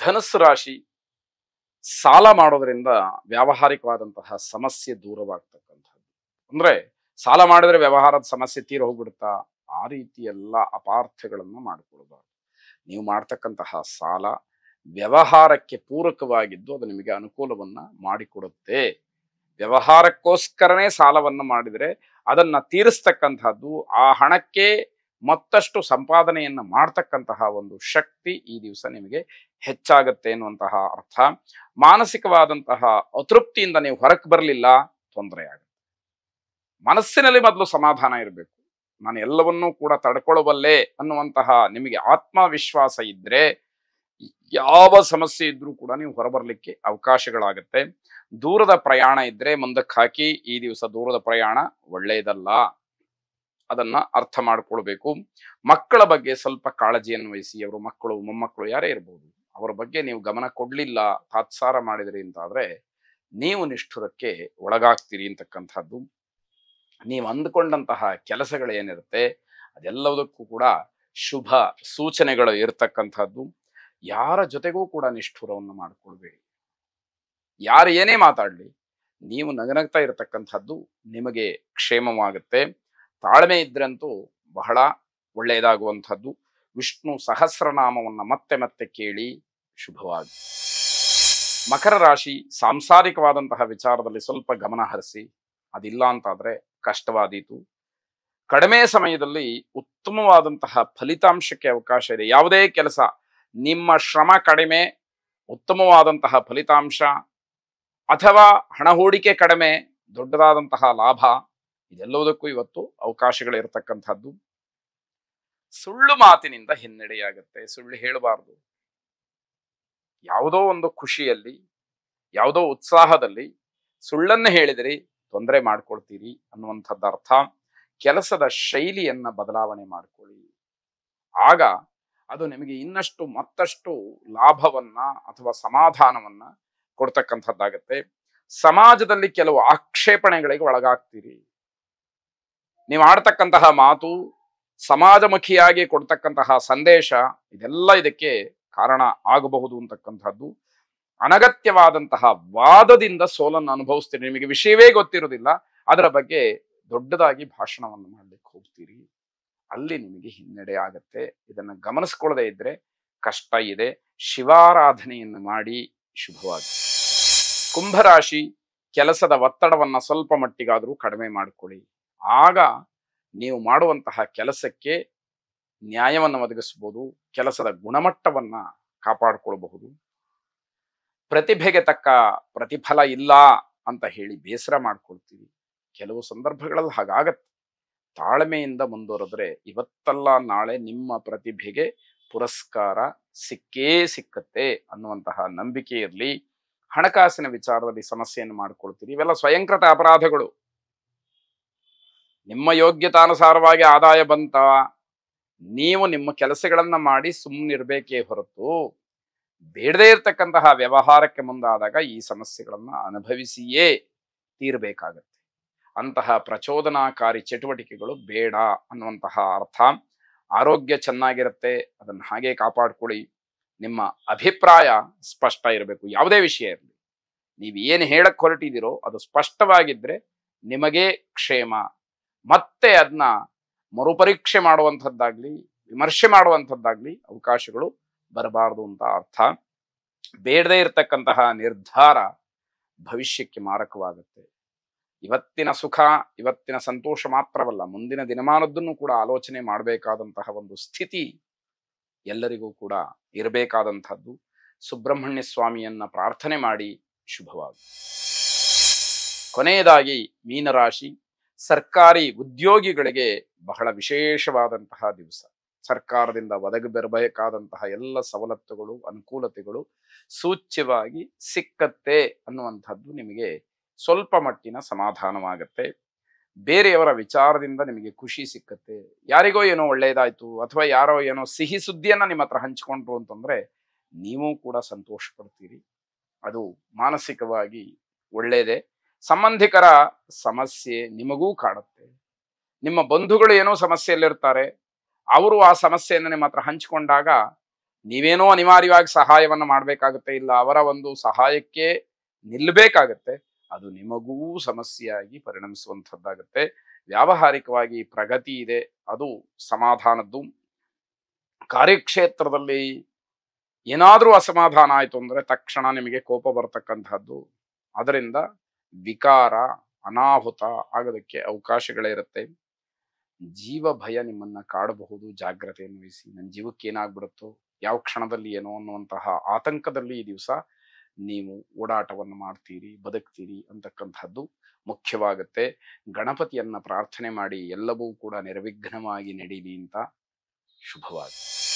ಧನುಸ್ಸು ರಾಶಿ ಸಾಲ ಮಾಡೋದ್ರಿಂದ ವ್ಯಾವಹಾರಿಕವಾದಂತಹ ಸಮಸ್ಯೆ ದೂರವಾಗ್ತಕ್ಕಂಥದ್ದು. ಅಂದ್ರೆ ಸಾಲ ಮಾಡಿದ್ರೆ ವ್ಯವಹಾರದ ಸಮಸ್ಯೆ ತೀರ ಹೋಗ್ಬಿಡುತ್ತಾ? ಆ ರೀತಿ ಎಲ್ಲ ಅಪಾರ್ಥಗಳನ್ನು ಮಾಡಿಕೊಳ್ಬಾರ್ದು. ನೀವು ಮಾಡ್ತಕ್ಕಂತಹ ಸಾಲ ವ್ಯವಹಾರಕ್ಕೆ ಪೂರಕವಾಗಿದ್ದು ಅದು ನಿಮಗೆ ಅನುಕೂಲವನ್ನ ಮಾಡಿಕೊಡುತ್ತೆ. ವ್ಯವಹಾರಕ್ಕೋಸ್ಕರನೇ ಸಾಲವನ್ನು ಮಾಡಿದರೆ ಅದನ್ನ ತೀರಿಸ್ತಕ್ಕಂತಹದ್ದು, ಆ ಹಣಕ್ಕೆ ಮತ್ತಷ್ಟು ಸಂಪಾದನೆಯನ್ನ ಮಾಡ್ತಕ್ಕಂತಹ ಒಂದು ಶಕ್ತಿ ಈ ದಿವಸ ನಿಮಗೆ ಹೆಚ್ಚಾಗತ್ತೆ ಎನ್ನುವಂತಹ ಅರ್ಥ. ಮಾನಸಿಕವಾದಂತಹ ಅತೃಪ್ತಿಯಿಂದ ನೀವು ಹೊರಕ್ಕೆ ಬರಲಿಲ್ಲ, ತೊಂದರೆ ಆಗುತ್ತೆ. ಮನಸ್ಸಿನಲ್ಲಿ ಮೊದಲು ಸಮಾಧಾನ ಇರಬೇಕು. ನಾನು ಎಲ್ಲವನ್ನೂ ಕೂಡ ತಡ್ಕೊಳ್ಳಬಲ್ಲೆ ಅನ್ನುವಂತಹ ನಿಮಗೆ ಆತ್ಮವಿಶ್ವಾಸ ಇದ್ರೆ ಯಾವ ಸಮಸ್ಯೆ ಇದ್ರೂ ಕೂಡ ನೀವು ಹೊರಬರಲಿಕ್ಕೆ ಅವಕಾಶಗಳಾಗತ್ತೆ. ದೂರದ ಪ್ರಯಾಣ ಇದ್ರೆ ಮುಂದಕ್ಕೆ ಹಾಕಿ. ಈ ದಿವಸ ದೂರದ ಪ್ರಯಾಣ ಒಳ್ಳೆಯದಲ್ಲ, ಅದನ್ನ ಅರ್ಥ ಮಾಡ್ಕೊಳ್ಬೇಕು. ಮಕ್ಕಳ ಬಗ್ಗೆ ಸ್ವಲ್ಪ ಕಾಳಜಿಯನ್ನು ವಹಿಸಿ. ಅವರು ಮಕ್ಕಳು ಮೊಮ್ಮಕ್ಕಳು ಯಾರೇ ಇರ್ಬೋದು, ಅವರ ಬಗ್ಗೆ ನೀವು ಗಮನ ಕೊಡ್ಲಿಲ್ಲ, ತಾತ್ಸಾರ ಮಾಡಿದ್ರಿ ಅಂತಾದ್ರೆ ನೀವು ನಿಷ್ಠುರಕ್ಕೆ ಒಳಗಾಗ್ತೀರಿ ಅಂತಕ್ಕಂಥದ್ದು. ನೀವು ಅಂದುಕೊಂಡಂತಹ ಕೆಲಸಗಳು ಏನಿರುತ್ತೆ ಅದೆಲ್ಲದಕ್ಕೂ ಕೂಡ ಶುಭ ಸೂಚನೆಗಳು ಇರತಕ್ಕಂಥದ್ದು. ಯಾರ ಜೊತೆಗೂ ಕೂಡ ನಿಷ್ಠುರವನ್ನು ಮಾಡಿಕೊಳ್ಬೇಡಿ. ಯಾರು ಏನೇ ಮಾತಾಡ್ಲಿ ನೀವು ನಗನಗ್ತಾ ಇರತಕ್ಕಂಥದ್ದು ನಿಮಗೆ ಕ್ಷೇಮವಾಗುತ್ತೆ. ತಾಳ್ಮೆ ಇದ್ರಂತೂ ಬಹಳ ಒಳ್ಳೆಯದಾಗುವಂಥದ್ದು. ವಿಷ್ಣು ಸಹಸ್ರನಾಮವನ್ನ ಮತ್ತೆ ಮತ್ತೆ ಕೇಳಿ. ಶುಭವಾಗಿ. ಮಕರ ರಾಶಿ ಸಾಂಸಾರಿಕವಾದಂತಹ ವಿಚಾರದಲ್ಲಿ ಸ್ವಲ್ಪ ಗಮನ ಹರಿಸಿ. ಅದಿಲ್ಲ ಅಂತಾದ್ರೆ ಕಷ್ಟವಾದೀತು. ಕಡಿಮೆ ಸಮಯದಲ್ಲಿ ಉತ್ತಮವಾದಂತಹ ಫಲಿತಾಂಶಕ್ಕೆ ಅವಕಾಶ ಇದೆ. ಯಾವುದೇ ಕೆಲಸ ನಿಮ್ಮ ಶ್ರಮ ಕಡಿಮೆ, ಉತ್ತಮವಾದಂತಹ ಫಲಿತಾಂಶ, ಅಥವಾ ಹಣ ಹೂಡಿಕೆ ಕಡಿಮೆ, ದೊಡ್ಡದಾದಂತಹ ಲಾಭ, ಇದೆಲ್ಲದಕ್ಕೂ ಇವತ್ತು ಅವಕಾಶಗಳಿರತಕ್ಕಂಥದ್ದು. ಸುಳ್ಳು ಮಾತಿನಿಂದ ಹಿನ್ನಡೆಯಾಗುತ್ತೆ. ಸುಳ್ಳು ಹೇಳಬಾರ್ದು. ಯಾವುದೋ ಒಂದು ಖುಷಿಯಲ್ಲಿ, ಯಾವುದೋ ಉತ್ಸಾಹದಲ್ಲಿ ಸುಳ್ಳನ್ನು ಹೇಳಿದಿರಿ ತೊಂದರೆ ಮಾಡ್ಕೊಳ್ತೀರಿ ಅನ್ನುವಂಥದ್ದು ಅರ್ಥ. ಕೆಲಸದ ಶೈಲಿಯನ್ನ ಬದಲಾವಣೆ ಮಾಡ್ಕೊಳ್ಳಿ. ಆಗ ಅದು ನಿಮಗೆ ಇನ್ನಷ್ಟು ಮತ್ತಷ್ಟು ಲಾಭವನ್ನ ಅಥವಾ ಸಮಾಧಾನವನ್ನ ಕೊಡ್ತಕ್ಕಂಥದ್ದಾಗತ್ತೆ. ಸಮಾಜದಲ್ಲಿ ಕೆಲವು ಆಕ್ಷೇಪಣೆಗಳಿಗೆ ಒಳಗಾಗ್ತೀರಿ. ನೀವು ಆಡ್ತಕ್ಕಂತಹ ಮಾತು, ಸಮಾಜಮುಖಿಯಾಗಿ ಕೊಡ್ತಕ್ಕಂತಹ ಸಂದೇಶ, ಇದೆಲ್ಲ ಇದಕ್ಕೆ ಕಾರಣ ಆಗಬಹುದು ಅಂತಕ್ಕಂಥದ್ದು. ಅನಗತ್ಯವಾದಂತಹ ವಾದದಿಂದ ಸೋಲನ್ನು ಅನುಭವಿಸ್ತೀರಿ. ನಿಮಗೆ ವಿಷಯವೇ ಗೊತ್ತಿರೋದಿಲ್ಲ, ಅದರ ಬಗ್ಗೆ ದೊಡ್ಡದಾಗಿ ಭಾಷಣವನ್ನು ಮಾಡ್ಲಿಕ್ಕೆ ಹೋಗ್ತೀರಿ. ಅಲ್ಲಿ ನಿಮಗೆ ಹಿನ್ನಡೆ ಆಗತ್ತೆ. ಇದನ್ನು ಗಮನಿಸ್ಕೊಳ್ಳದೆ ಇದ್ರೆ ಕಷ್ಟ ಇದೆ. ಶಿವಾರಾಧನೆಯನ್ನು ಮಾಡಿ. ಶುಭವಾಗಿ. ಕುಂಭರಾಶಿ ಕೆಲಸದ ಒತ್ತಡವನ್ನ ಸ್ವಲ್ಪ ಮಟ್ಟಿಗಾದರೂ ಕಡಿಮೆ ಮಾಡಿಕೊಳ್ಳಿ. ಆಗ ನೀವು ಮಾಡುವಂತಹ ಕೆಲಸಕ್ಕೆ ನ್ಯಾಯವನ್ನು ಒದಗಿಸಬಹುದು. ಕೆಲಸದ ಗುಣಮಟ್ಟವನ್ನ ಕಾಪಾಡಿಕೊಳ್ಳಬಹುದು. ಪ್ರತಿಭೆಗೆ ತಕ್ಕ ಪ್ರತಿಫಲ ಇಲ್ಲ ಅಂತ ಹೇಳಿ ಬೇಸರ ಮಾಡ್ಕೊಳ್ತೀವಿ. ಕೆಲವು ಸಂದರ್ಭಗಳಲ್ಲಿ ಹಾಗಾಗತ್ತೆ. ತಾಳ್ಮೆಯಿಂದ ಮುಂದುವರೆದ್ರೆ ಇವತ್ತಲ್ಲ ನಾಳೆ ನಿಮ್ಮ ಪ್ರತಿಭೆಗೆ ಪುರಸ್ಕಾರ ಸಿಕ್ಕೇ ಸಿಕ್ಕತ್ತೆ ಅನ್ನುವಂತಹ ನಂಬಿಕೆ ಇರಲಿ. ಹಣಕಾಸಿನ ವಿಚಾರದಲ್ಲಿ ಸಮಸ್ಯೆಯನ್ನು ಮಾಡ್ಕೊಳ್ತೀರಿ. ಇವೆಲ್ಲ ಸ್ವಯಂಕೃತ ಅಪರಾಧಗಳು. ನಿಮ್ಮ ಯೋಗ್ಯತಾನುಸಾರವಾಗಿ ಆದಾಯ ಬಂತ, ನೀವು ನಿಮ್ಮ ಕೆಲಸಗಳನ್ನ ಮಾಡಿ ಸುಮ್ಮನಿರ್ಬೇಕೇ ಹೊರತು ಬೇಡದೇ ಇರತಕ್ಕಂತಹ ವ್ಯವಹಾರಕ್ಕೆ ಮುಂದಾದಾಗ ಈ ಸಮಸ್ಯೆಗಳನ್ನ ಅನುಭವಿಸಿಯೇ ತೀರಬೇಕಾಗತ್ತೆ. ಅಂತಹ ಪ್ರಚೋದನಾಕಾರಿ ಚಟುವಟಿಕೆಗಳು ಬೇಡ ಅನ್ನುವಂತಹ ಅರ್ಥ. ಆರೋಗ್ಯ ಚೆನ್ನಾಗಿರುತ್ತೆ, ಅದನ್ನು ಹಾಗೆ ಕಾಪಾಡ್ಕೊಳ್ಳಿ. ನಿಮ್ಮ ಅಭಿಪ್ರಾಯ ಸ್ಪಷ್ಟ ಇರಬೇಕು. ಯಾವುದೇ ವಿಷಯ ಇರಲಿ, ನೀವು ಏನು ಹೇಳಕ್ ಹೊರಟಿದ್ದೀರೋ ಅದು ಸ್ಪಷ್ಟವಾಗಿದ್ರೆ ನಿಮಗೇ ಕ್ಷೇಮ. ಮತ್ತೆ ಅದನ್ನ ಮರುಪರೀಕ್ಷೆ ಮಾಡುವಂಥದ್ದಾಗ್ಲಿ, ವಿಮರ್ಶೆ ಮಾಡುವಂಥದ್ದಾಗ್ಲಿ ಅವಕಾಶಗಳು ಬರಬಾರದು ಅಂತ ಅರ್ಥ. ಬೇಡದೇ ಇರತಕ್ಕಂತಹ ನಿರ್ಧಾರ ಭವಿಷ್ಯಕ್ಕೆ ಮಾರಕವಾಗುತ್ತೆ. ಇವತ್ತಿನ ಸುಖ, ಇವತ್ತಿನ ಸಂತೋಷ ಮಾತ್ರವಲ್ಲ, ಮುಂದಿನ ದಿನಮಾನದ್ದನ್ನು ಕೂಡ ಆಲೋಚನೆ ಮಾಡಬೇಕಾದಂತಹ ಒಂದು ಸ್ಥಿತಿ ಎಲ್ಲರಿಗೂ ಕೂಡ ಇರಬೇಕಾದಂಥದ್ದು. ಸುಬ್ರಹ್ಮಣ್ಯ ಸ್ವಾಮಿಯನ್ನ ಪ್ರಾರ್ಥನೆ ಮಾಡಿ. ಶುಭವಾಗಿ. ಕೊನೆಯದಾಗಿ ಮೀನರಾಶಿ ಸರ್ಕಾರಿ ಉದ್ಯೋಗಿಗಳಿಗೆ ಬಹಳ ವಿಶೇಷವಾದಂತಹ ದಿವಸ. ಸರ್ಕಾರದಿಂದ ಒದಗಿ ಬರಬೇಕಾದಂತಹ ಎಲ್ಲ ಸವಲತ್ತುಗಳು, ಅನುಕೂಲತೆಗಳು ಸೂಚ್ಯವಾಗಿ ಸಿಕ್ಕತ್ತೆ ಅನ್ನುವಂಥದ್ದು ನಿಮಗೆ ಸ್ವಲ್ಪ ಮಟ್ಟಿನ ಸಮಾಧಾನವಾಗತ್ತೆ. ಬೇರೆಯವರ ವಿಚಾರದಿಂದ ನಿಮಗೆ ಖುಷಿ ಸಿಕ್ಕತ್ತೆ. ಯಾರಿಗೋ ಏನೋ ಒಳ್ಳೆಯದಾಯ್ತು ಅಥವಾ ಯಾರೋ ಏನೋ ಸಿಹಿ ಸುದ್ದಿಯನ್ನ ನಿಮ್ಮ ಹತ್ರ ಹಂಚಿಕೊಂಡ್ರು ಅಂತಂದ್ರೆ ನೀವು ಕೂಡ ಸಂತೋಷ ಪಡ್ತೀರಿ. ಅದು ಮಾನಸಿಕವಾಗಿ ಒಳ್ಳೆಯದೇ. ಸಂಬಂಧಿಕರ ಸಮಸ್ಯೆ ನಿಮಗೂ ಕಾಡುತ್ತೆ. ನಿಮ್ಮ ಬಂಧುಗಳು ಏನೋ ಸಮಸ್ಯೆಯಲ್ಲಿರ್ತಾರೆ, ಅವರು ಆ ಸಮಸ್ಯೆಯನ್ನು ನಿಮ್ಮ ಹತ್ರ ಹಂಚಿಕೊಂಡಾಗ ನೀವೇನೋ ಅನಿವಾರ್ಯವಾಗಿ ಸಹಾಯವನ್ನ ಮಾಡ್ಬೇಕಾಗತ್ತೆ, ಇಲ್ಲ ಅವರ ಒಂದು ಸಹಾಯಕ್ಕೆ ನಿಲ್ಲಬೇಕಾಗತ್ತೆ, ಅದು ನಿಮಗೂ ಸಮಸ್ಯೆಯಾಗಿ ಪರಿಣಮಿಸುವಂಥದ್ದಾಗತ್ತೆ. ವ್ಯಾವಹಾರಿಕವಾಗಿ ಪ್ರಗತಿ ಇದೆ, ಅದು ಸಮಾಧಾನದ್ದು. ಕಾರ್ಯಕ್ಷೇತ್ರದಲ್ಲಿ ಏನಾದ್ರೂ ಅಸಮಾಧಾನ ಆಯ್ತು ಅಂದ್ರೆ ತಕ್ಷಣ ನಿಮಗೆ ಕೋಪ ಬರತಕ್ಕಂತಹದ್ದು. ಅದರಿಂದ ವಿಕಾರ, ಅನಾಹುತ ಆಗೋದಕ್ಕೆ ಅವಕಾಶಗಳೇ ಇರುತ್ತೆ. ಜೀವ ಭಯ ನಿಮ್ಮನ್ನ ಕಾಡಬಹುದು, ಜಾಗ್ರತೆಯನ್ನು ವಹಿಸಿ. ನನ್ನ ಜೀವಕ್ಕೆ ಏನಾಗ್ಬಿಡುತ್ತೋ, ಯಾವ ಕ್ಷಣದಲ್ಲಿ ಏನೋ ಅನ್ನುವಂತಹ ಆತಂಕದಲ್ಲಿ ಈ ದಿವಸ ನೀವು ಓಡಾಟವನ್ನು ಮಾಡ್ತೀರಿ, ಬದುಕ್ತೀರಿ ಅಂತಕ್ಕಂಥದ್ದು ಮುಖ್ಯವಾಗುತ್ತೆ. ಗಣಪತಿಯನ್ನ ಪ್ರಾರ್ಥನೆ ಮಾಡಿ, ಎಲ್ಲವೂ ಕೂಡ ನಿರ್ವಿಘ್ನವಾಗಿ ನಡೀಲಿ ಅಂತ. ಶುಭವಾಗಲಿ.